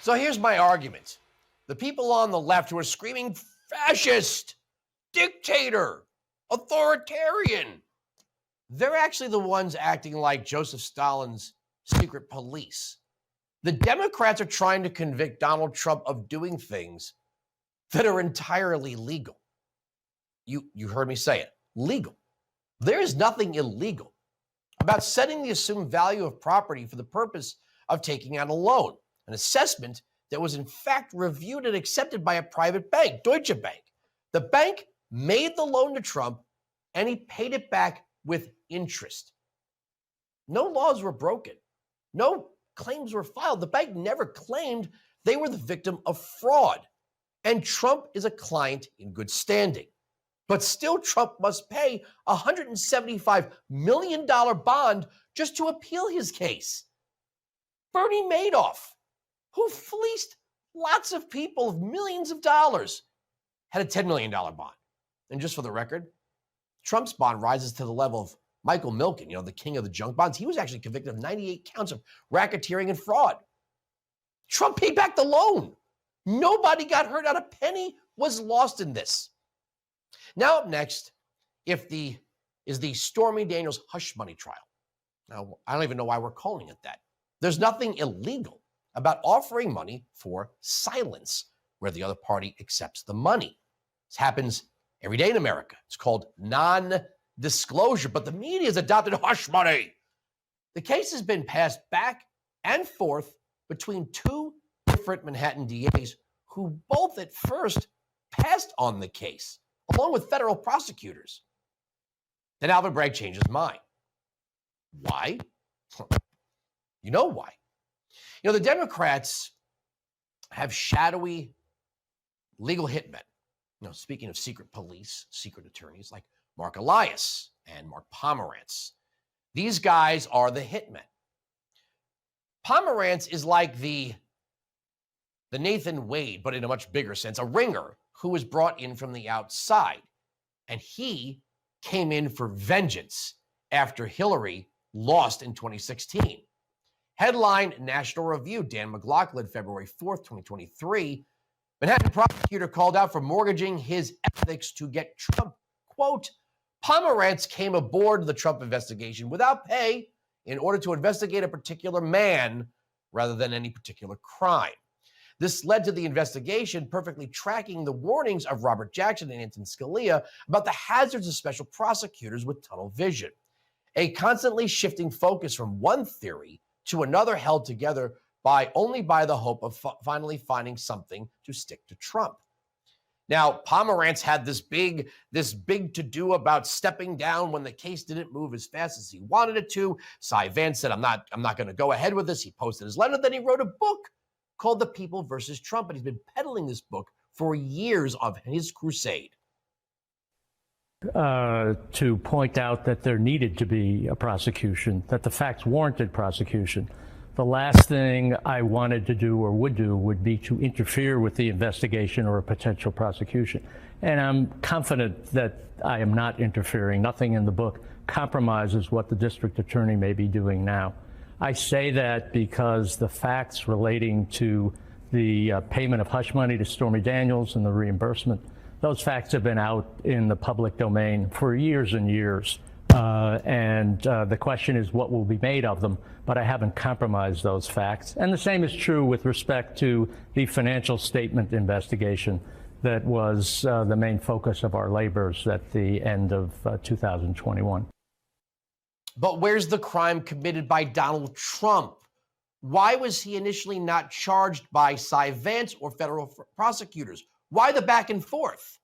So here's my argument. The people on the left who are screaming fascist, dictator, authoritarian, they're actually the ones acting like Joseph Stalin's secret police. The Democrats are trying to convict Donald Trump of doing things that are entirely legal. You heard me say it, legal. There is nothing illegal about setting the assumed value of property for the purpose of taking out a loan, an assessment that was in fact reviewed and accepted by a private bank, Deutsche Bank. The bank made the loan to Trump and he paid it back with interest. No laws were broken. No claims were filed. The bank never claimed they were the victim of fraud. And Trump is a client in good standing. But still, Trump must pay a $175 million bond just to appeal his case. Bernie Madoff, who fleeced lots of people of millions of dollars, had a $10 million bond. And just for the record, Trump's bond rises to the level of Michael Milken, the king of the junk bonds. He was actually convicted of 98 counts of racketeering and fraud. Trump paid back the loan. Nobody got hurt. Not a penny was lost in this. Now up next, is the Stormy Daniels hush money trial. Now, I don't even know why we're calling it that. There's nothing illegal about offering money for silence, where the other party accepts the money. This happens every day in America. It's called non-disclosure, but the media has adopted hush money. The case has been passed back and forth between two different Manhattan DAs who both at first passed on the case, along with federal prosecutors. Then Alvin Bragg changed his mind. Why? You know why. The Democrats have shadowy legal hitmen. Speaking of secret police, secret attorneys like Mark Elias and Mark Pomerantz. These guys are the hitmen. Pomerantz is like the Nathan Wade, but in a much bigger sense, a ringer who was brought in from the outside. And he came in for vengeance after Hillary lost in 2016. Headline National Review, Dan McLaughlin, February 4th, 2023. Manhattan prosecutor called out for mortgaging his ethics to get Trump. Quote, Pomerantz came aboard the Trump investigation without pay in order to investigate a particular man rather than any particular crime. This led to the investigation perfectly tracking the warnings of Robert Jackson and Antonin Scalia about the hazards of special prosecutors with tunnel vision. A constantly shifting focus from one theory to another held together only by the hope of finally finding something to stick to Trump. Now, Pomerantz had this big to-do about stepping down when the case didn't move as fast as he wanted it to. Cy Vance said, I'm not going to go ahead with this. He posted his letter. Then he wrote a book called The People versus Trump. And he's been peddling this book for years of his crusade. To point out that there needed to be a prosecution, that the facts warranted prosecution. The last thing I wanted to do or would do would be to interfere with the investigation or a potential prosecution. And I'm confident that I am not interfering. Nothing in the book compromises what the district attorney may be doing now. I say that because the facts relating to the payment of hush money to Stormy Daniels and the reimbursement, those facts have been out in the public domain for years and years. The question is what will be made of them, but I haven't compromised those facts. And the same is true with respect to the financial statement investigation that was the main focus of our labors at the end of 2021. But where's the crime committed by Donald Trump? Why was he initially not charged by Cy Vance or federal prosecutors? Why the back and forth?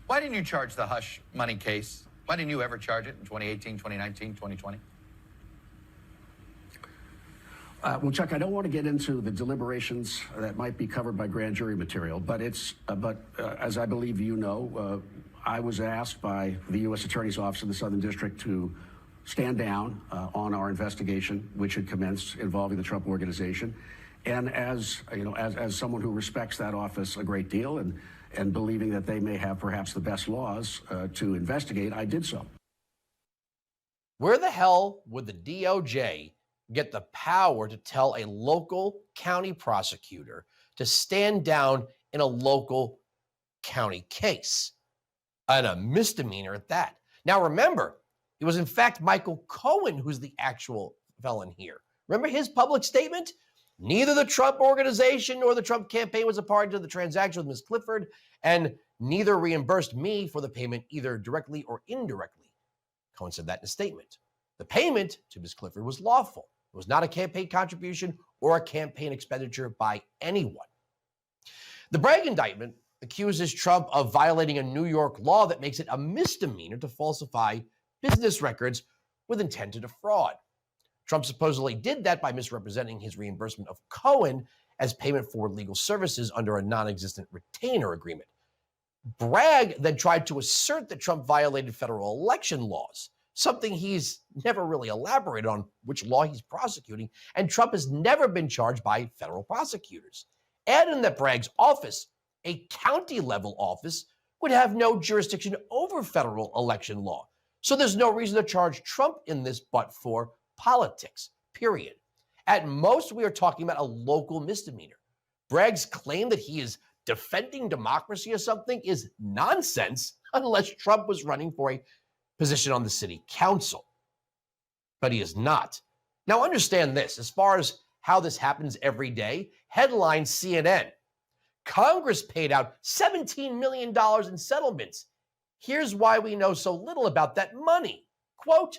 Why didn't you charge the hush money case? Why didn't you ever charge it in 2018, 2019, 2020? Well, Chuck, I don't want to get into the deliberations that might be covered by grand jury material, but as I believe you know, I was asked by the U.S. Attorney's Office of the Southern District to stand down on our investigation, which had commenced involving the Trump Organization. And as someone who respects that office a great deal and believing that they may have perhaps the best laws to investigate, I did so. Where the hell would the DOJ get the power to tell a local county prosecutor to stand down in a local county case, and a misdemeanor at that. Now, remember, it was in fact Michael Cohen who's the actual felon here. Remember his public statement? Neither the Trump organization nor the Trump campaign was a party to the transaction with Ms. Clifford, and neither reimbursed me for the payment either directly or indirectly. Cohen said that in a statement. The payment to Ms. Clifford was lawful. It was not a campaign contribution or a campaign expenditure by anyone. The Bragg indictment accuses Trump of violating a New York law that makes it a misdemeanor to falsify business records with intent to defraud. Trump supposedly did that by misrepresenting his reimbursement of Cohen as payment for legal services under a non-existent retainer agreement. Bragg then tried to assert that Trump violated federal election laws, something he's never really elaborated on which law he's prosecuting, and Trump has never been charged by federal prosecutors. Add in that Bragg's office, a county-level office, would have no jurisdiction over federal election law. So there's no reason to charge Trump in this but for politics, period. At most, we are talking about a local misdemeanor. Bragg's claim that he is defending democracy or something is nonsense unless Trump was running for a position on the city council. But he is not. Now understand this, as far as how this happens every day, headline CNN. Congress paid out $17 million in settlements. Here's why we know so little about that money. Quote,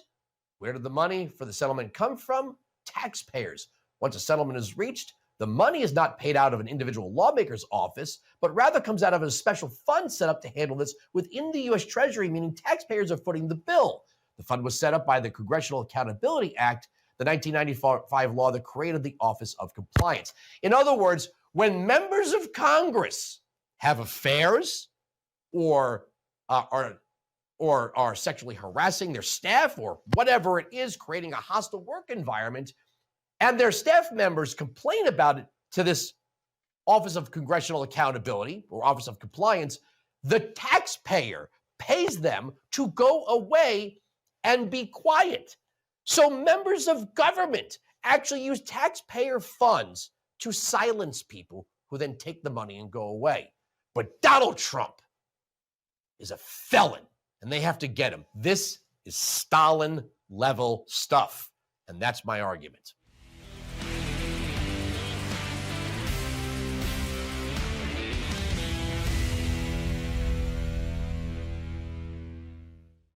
where did the money for the settlement come from? Taxpayers. Once a settlement is reached, the money is not paid out of an individual lawmaker's office, but rather comes out of a special fund set up to handle this within the U.S. Treasury, meaning taxpayers are footing the bill. The fund was set up by the Congressional Accountability Act, the 1995 law that created the Office of Compliance. In other words, when members of Congress have affairs or are sexually harassing their staff or whatever it is, creating a hostile work environment, and their staff members complain about it to this Office of Congressional Accountability or Office of Compliance, the taxpayer pays them to go away and be quiet. So members of government actually use taxpayer funds to silence people who then take the money and go away. But Donald Trump is a felon, and they have to get him. This is Stalin-level stuff, and that's my argument.